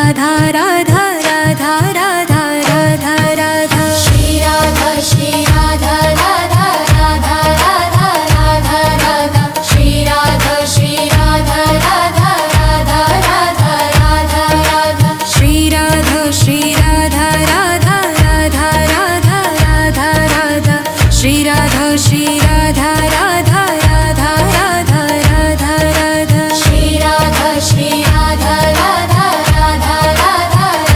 Radha Radha Radha Radha Radha Radha Shri Radha Radha Radha Radha Radha Radha Shri Radha Radha Radha Radha Radha Radha Shri Radha Radha Radha Radha Radha Radha Shri Radha Radha Radha Radha Radha Radha Radha Shri Radha Radha Radha Radha Radha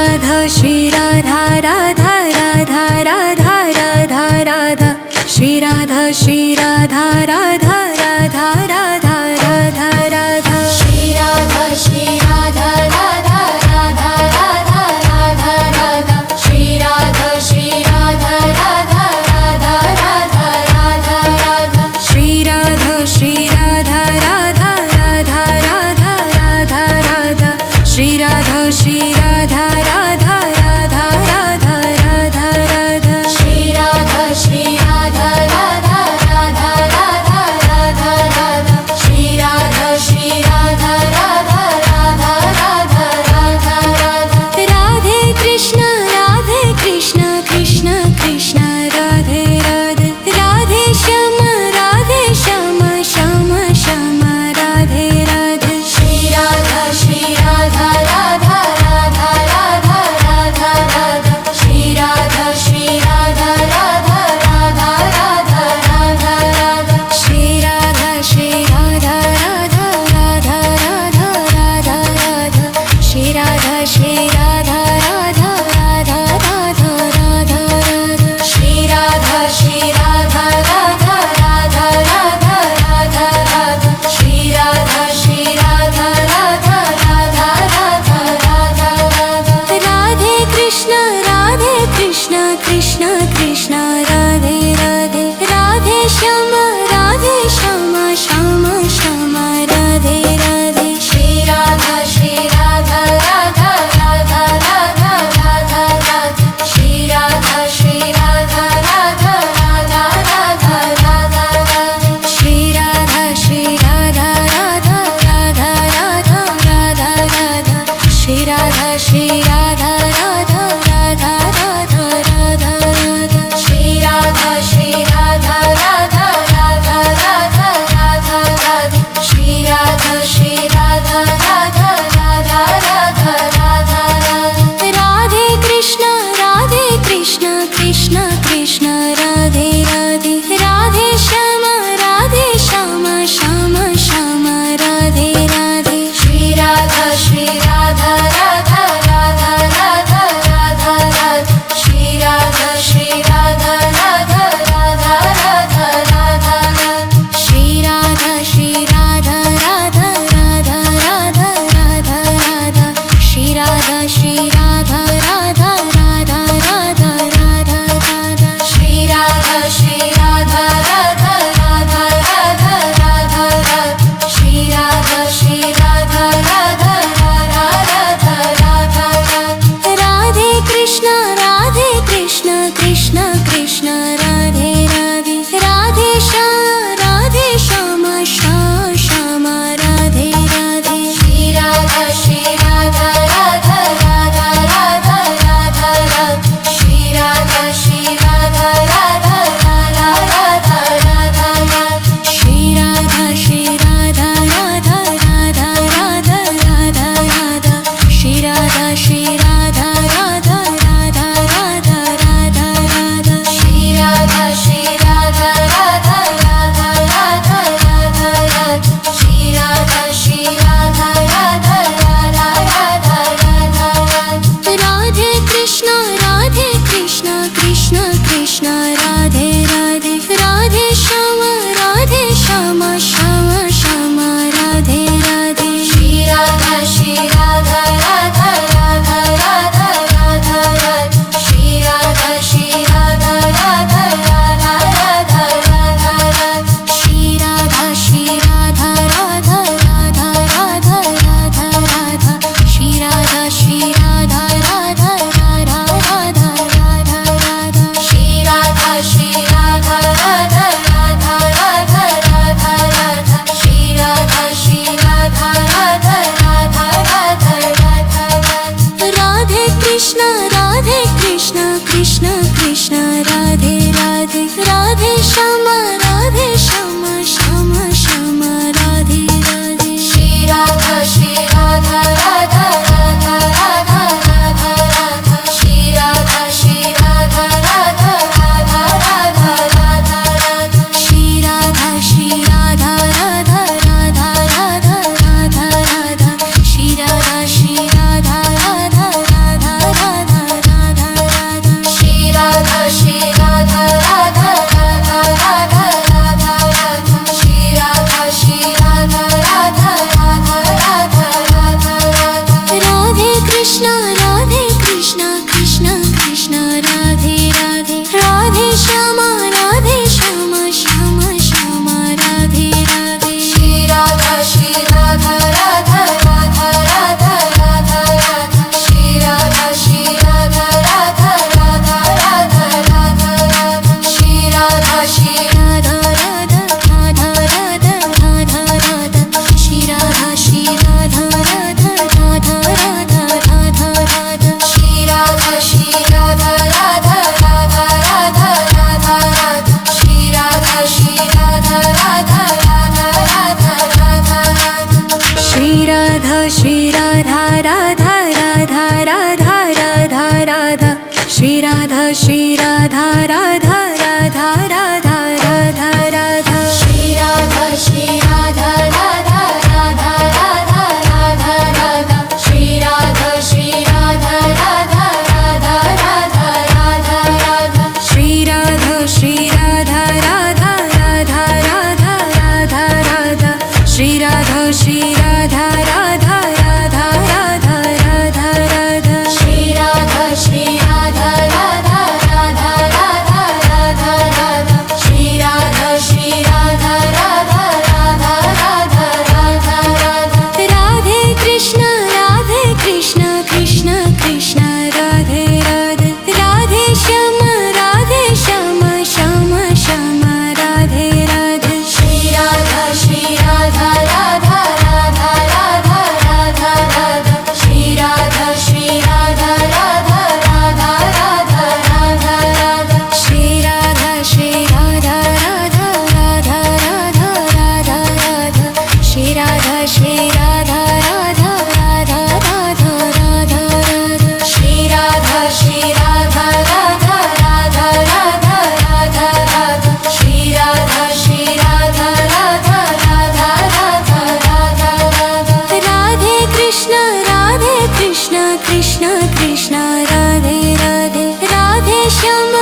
Radha Shri Radha Radha Radha Radha Radha Radha Shri Radha Shri Radha Radha Radha Radha Radha Radha Shri Radha Shri Radha Radha Radha Radha Radha Radha Shri Radha Shri Radha Radha Radha Radha Radha Radha Shri Radha Shri Radha Radha Radha Radha Radha Radha Shri Radha Shri Radha Radha Radha Radha Radha Radha Shri Radha Shri Radha Radha Radha Radha Radha Radha Shri Radha Shri Radha Radha Radha Radha Radha Radha Radhe Krishna Krishna Krishna Radhe Radhe Radhe Shyam Shyam Shyam Radhe Radhe Shri Radha Shri Radha Radha Radha Radha Radha Radha Shri Radha Shri Radha Radha Radha Radha Radha Radha Shri Radha Shri Radha Radha Radha Radha Radha Radha Shri Radha Shri Radha Radha Radha Radha Radha Radha Shri Radha Shri Radha Radha Radha Radha Radha Radha Shri Radha Shri Radha Radha Radha Radha Radha Radha Radhe Krishna Krishna Krishna Radhe Radhe Radhe Shyam Shyam Shyam Radhe Radhe Shri Radha Shri Radha Radha Radha Radha Radha Radha Shri Radha Shri Radha Radha Radha Radha Radha Radha Shri Radha Shri Radha Radha Radha Radha Radha Radha Shri Radha Shri Radha Radha Radha Radha Radha Radha Shri Radha Shri Radha Radha Radha Radha Radha Radha Shri Radha Shri Radha Radha Radha Radha Radha Radha Radhe Krishna Krishna Krishna Radhe Radhe Radhe Shyam Shyam Shyam Radhe Radhe Shri Radha Shri Radha Radha Radha Radha Radha Radha Shri Radha Shri Radha Radha Radha Radha Radha Radha Shri Radha Shri Radha Radha Radha Radha Radha Radha Shri Radha Shri Radha Radha Radha Radha Radha Radha Shri Radha Shri Radha Radha Radha Radha Radha Radha Shri Radha Shri Radha Radha Radha Radha Radha Radha Radhe Krishna Krishna Krishna Radhe Radhe Radhe Shyam Shyam Radhe Radhe Shri Radha Shri Radha Radha Radha Radha Radha Radha Shri Radha Shri Radha Radha Radha Radha Radha Radha Shri Radha Shri Radha Radha Radha Radha Radha Radha Shri Radha Shri Radha Radha Radha Radha Radha Radha Shri Radha Shri Radha Radha Radha Radha Radha Radha Shri Radha Shri Radha Radha Radha Radha Radha Radhe Krishna Krishna Krishna Radhe Radhe Radhe Shyam Shyam Shyam Radhe Radhe Shri Radha Shri Radha Radha Radha Radha Radha Radha Shri Radha Shri Radha Radha Radha Radha Radha Radha Shri Radha Shri Radha Radha Radha Radha Radha Radha Shri Radha Shri Radha Radha Radha Radha Radha Radha Shri Radha Shri Radha Radha Radha Radha Radha Radha Shri Radha Shri Radha Radha Radha Radha Radha Radha Radhe Krishna Krishna Krishna Radhe Radhe Radhe Shyam Shyam Shyam Radhe Radhe Shri Radha Shri Radha Radha Radha Radha Radha Radha Shri Radha Shri Radha Radha Radha Radha Radha Radha Shri Radha Shri Radha Radha Radha Radha Radha Radha Shri Radha Shri Radha Radha Radha Shri Radha Radha Radha Radha Radha Radha Shri Radha Radha Radha Radha Radha Shri Radha Radha Radha Radha Radha Shri Radha Radha Radha Radha Radha Shri Radha Radha Radha Radha Radha Radha Shri Radha Radha Radha Radha Radha Shri Radha Radha Radha Radha Radha Radhe Krishna Krishna Krishna Radhe Radhe Radhe Shyam Shyam Shyam Radhe Radhe Shri Radha Radha Radha Radha Radha Shri Radha Radha Radha Radha Radha Shri Radha Radha Radha Radha Radha Shri Radha Radha Radha Radha Radha Shri Radha Radha Radha Radha Radha Shri Radha Radha Radha Radha Radhe Krishna Krishna Krishna Radhe Radhe Radhe Shyam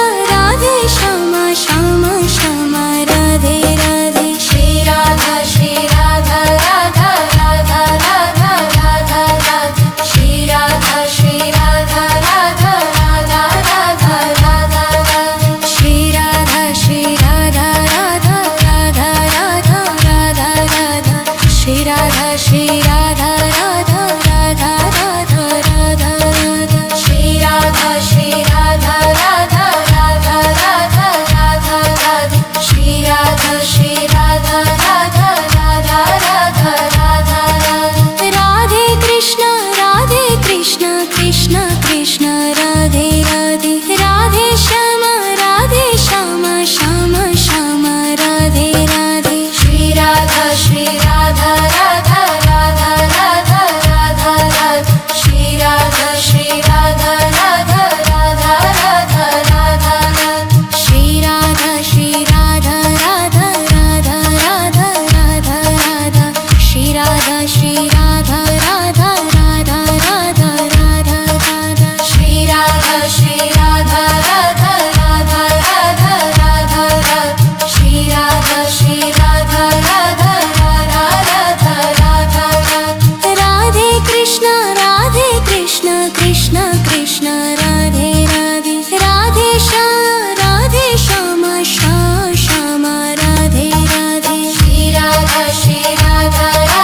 Shyam Shyam Radhe Radhe Shri Radha Radha Radha Radha Shri Radha Radha Radha Radha Radha Shri Radha Radha Radha Radha Radha Shri Radha Radha Radha Radha Radha Shri Radha Radha Radha Radha Radha Shri Radha Radha Radha Radha Radhe Krishna Krishna Krishna Radhe Radhe Radhe Shyam Shyam Shyam Radhe Radhe Shri Radha Radha Radha Radha Shri Radha Radha Radha Radha Radha Shri Radha Radha Radha Radha Radha Shri Radha Radha Radha Radha Radha Shri Radha Radha Radha Radha Radha Shri Radha Radha Radha Radha Radhe Krishna Krishna Krishna Radhe Radhe Radhe Shyam Shyam Radhe Radhe Shri Radha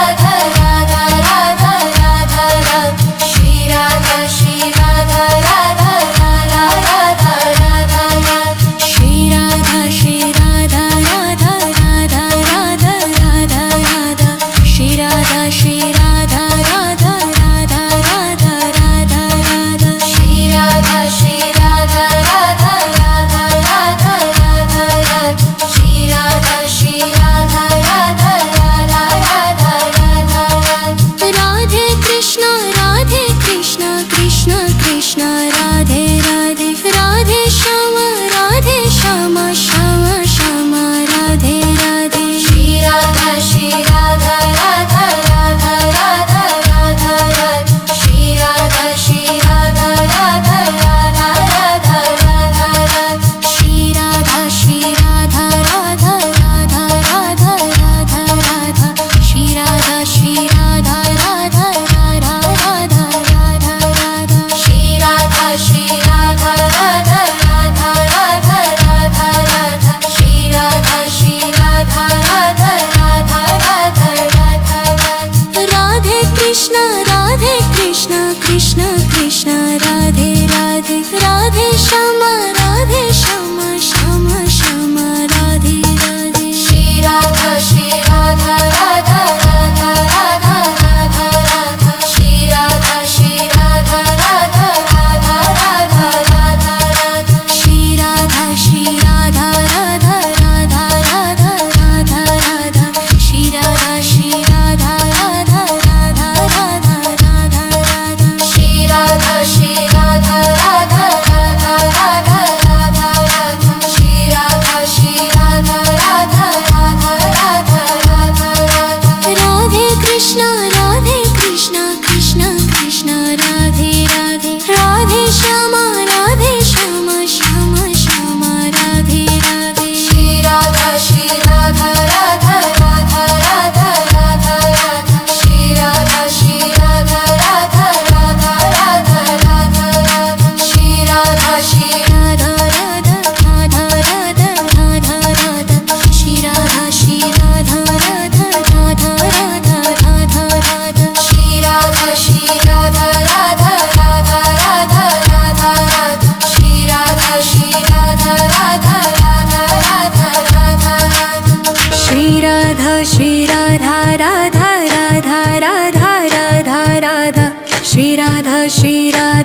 Radha Radha Radha Shri Radha Radha Radha Radha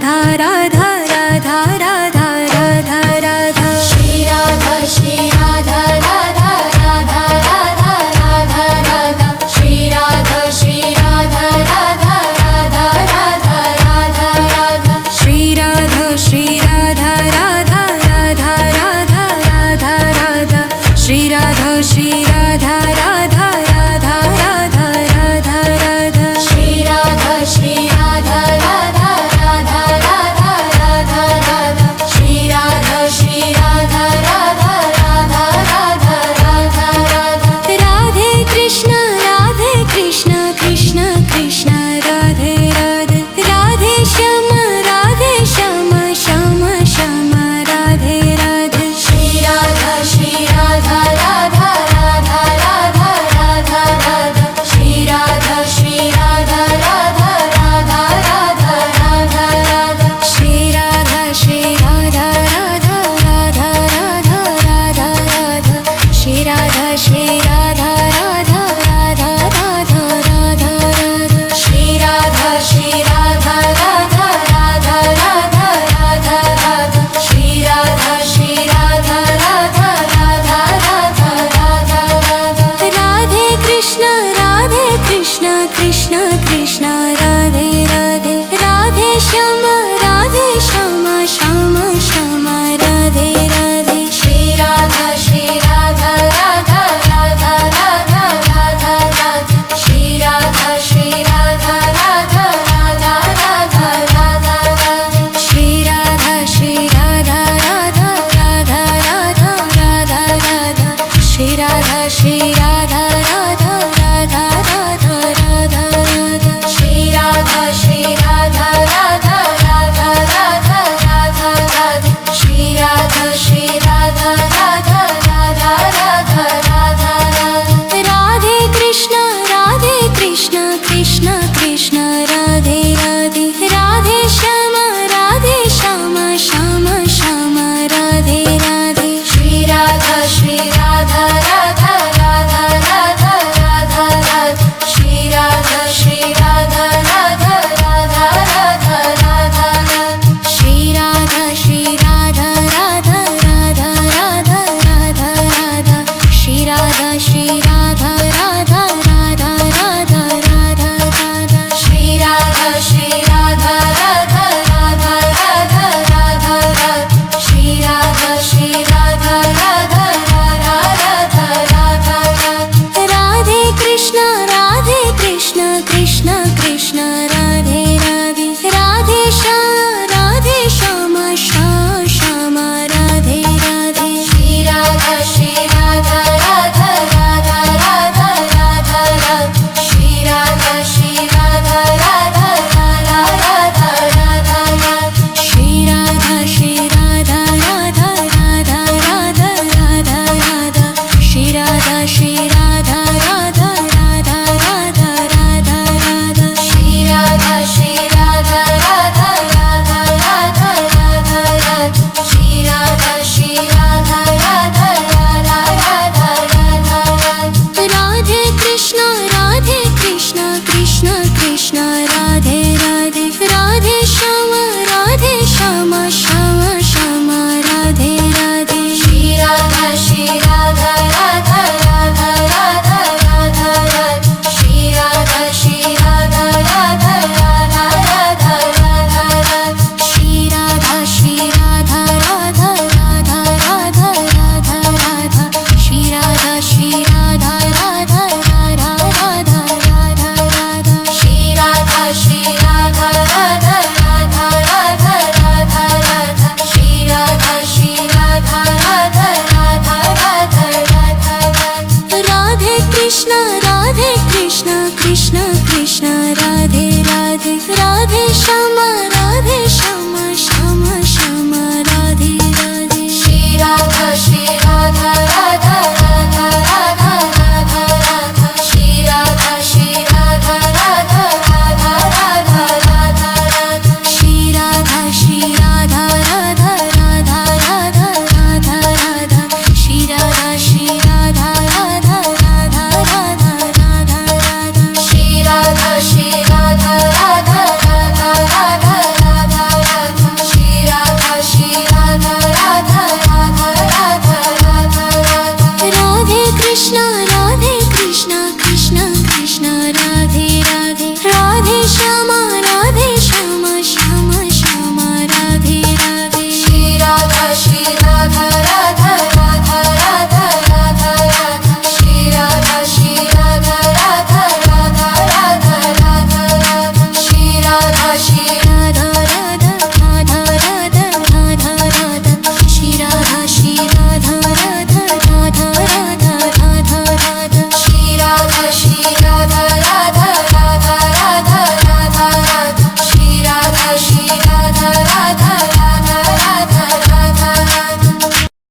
Radha